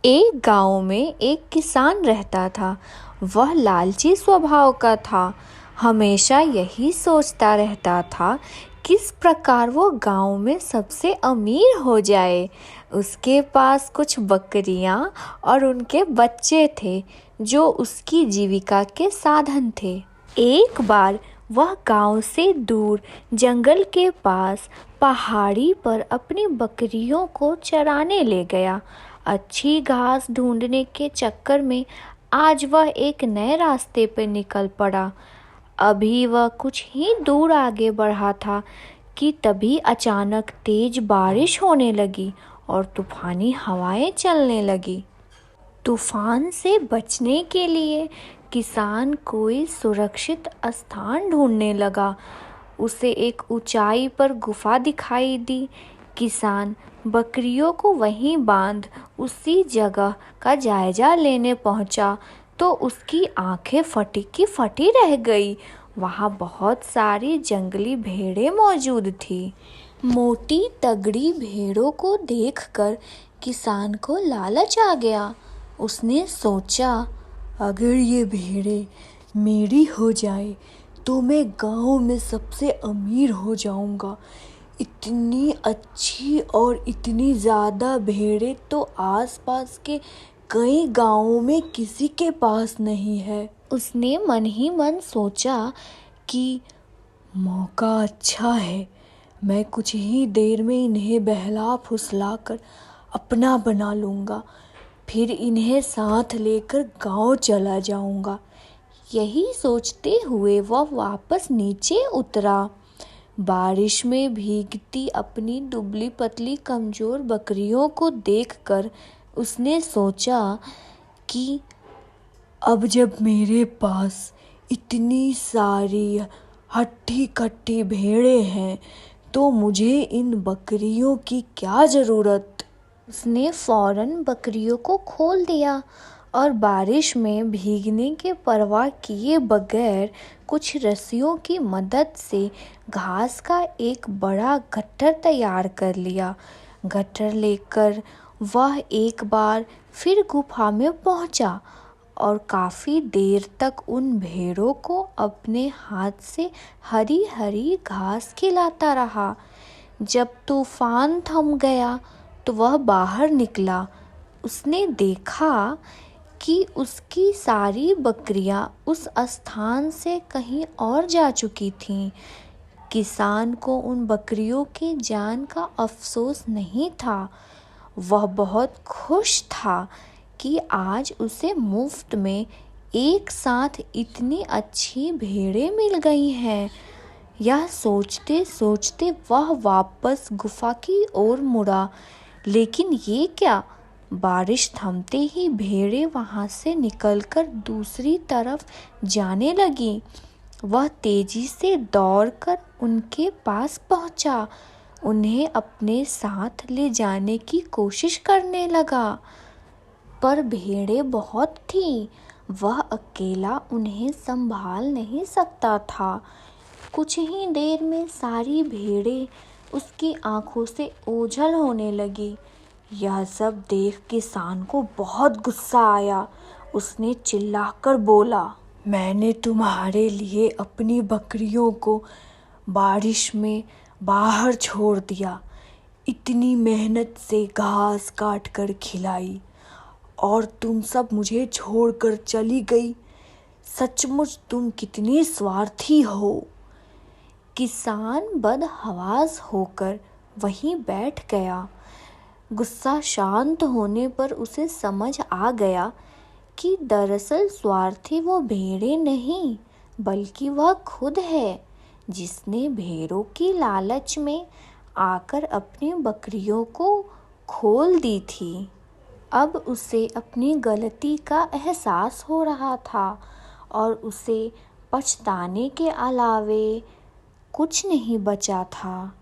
एक गांव में एक किसान रहता था। वह लालची स्वभाव का था। हमेशा यही सोचता रहता था किस प्रकार वो गांव में सबसे अमीर हो जाए। उसके पास कुछ बकरियां और उनके बच्चे थे जो उसकी जीविका के साधन थे। एक बार वह गांव से दूर जंगल के पास पहाड़ी पर अपनी बकरियों को चराने ले गया। अच्छी घास ढूंढने के चक्कर में आज वह एक नए रास्ते पर निकल पड़ा। अभी वह कुछ ही दूर आगे बढ़ा था कि तभी अचानक तेज बारिश होने लगी और तूफानी हवाएं चलने लगी। तूफान से बचने के लिए किसान कोई सुरक्षित स्थान ढूंढने लगा। उसे एक ऊंचाई पर गुफा दिखाई दी। किसान बकरियों को वहीं बांध उसी जगह का जायजा लेने पहुंचा तो उसकी आंखें फटी की फटी रह गई। वहां बहुत सारी जंगली भेड़ें मौजूद थी। मोटी तगड़ी भेड़ों को देखकर किसान को लालच आ गया। उसने सोचा, अगर ये भेड़ें मेरी हो जाए तो मैं गांव में सबसे अमीर हो जाऊंगा। इतनी अच्छी और इतनी ज़्यादा भेड़ें तो आसपास के कई गांवों में किसी के पास नहीं है। उसने मन ही मन सोचा कि मौका अच्छा है, मैं कुछ ही देर में इन्हें बहला फुसला कर अपना बना लूँगा, फिर इन्हें साथ लेकर गांव चला जाऊंगा। यही सोचते हुए वह वापस नीचे उतरा। बारिश में भीगती अपनी दुबली पतली कमज़ोर बकरियों को देखकर उसने सोचा कि अब जब मेरे पास इतनी सारी हट्टी कट्टी भेड़ें हैं तो मुझे इन बकरियों की क्या ज़रूरत। उसने फौरन बकरियों को खोल दिया और बारिश में भीगने के परवाह किए बगैर कुछ रस्सियों की मदद से घास का एक बड़ा गट्ठर तैयार कर लिया। गट्ठर लेकर वह एक बार फिर गुफा में पहुंचा और काफ़ी देर तक उन भेड़ों को अपने हाथ से हरी हरी घास खिलाता रहा। जब तूफान थम गया तो वह बाहर निकला। उसने देखा कि उसकी सारी बकरियां उस स्थान से कहीं और जा चुकी थीं। किसान को उन बकरियों की जान का अफसोस नहीं था। वह बहुत खुश था कि आज उसे मुफ्त में एक साथ इतनी अच्छी भेड़ें मिल गई हैं। यह सोचते सोचते वह वापस गुफा की ओर मुड़ा। लेकिन ये क्या, बारिश थमते ही भेड़ें वहां से निकलकर दूसरी तरफ जाने लगी। वह तेजी से दौड़कर उनके पास पहुंचा, उन्हें अपने साथ ले जाने की कोशिश करने लगा। पर भेड़ें बहुत थीं, वह अकेला उन्हें संभाल नहीं सकता था। कुछ ही देर में सारी भेड़ें उसकी आंखों से ओझल होने लगी। यह सब देख किसान को बहुत गुस्सा आया। उसने चिल्लाकर बोला, मैंने तुम्हारे लिए अपनी बकरियों को बारिश में बाहर छोड़ दिया, इतनी मेहनत से घास काट कर खिलाई और तुम सब मुझे छोड़कर चली गई। सचमुच तुम कितनी स्वार्थी हो। किसान बदहवास होकर वहीं बैठ गया। गुस्सा शांत होने पर उसे समझ आ गया कि दरअसल स्वार्थी वो भेड़ें नहीं बल्कि वह खुद है, जिसने भेड़ों की लालच में आकर अपनी बकरियों को खोल दी थी। अब उसे अपनी गलती का एहसास हो रहा था और उसे पछताने के अलावे कुछ नहीं बचा था।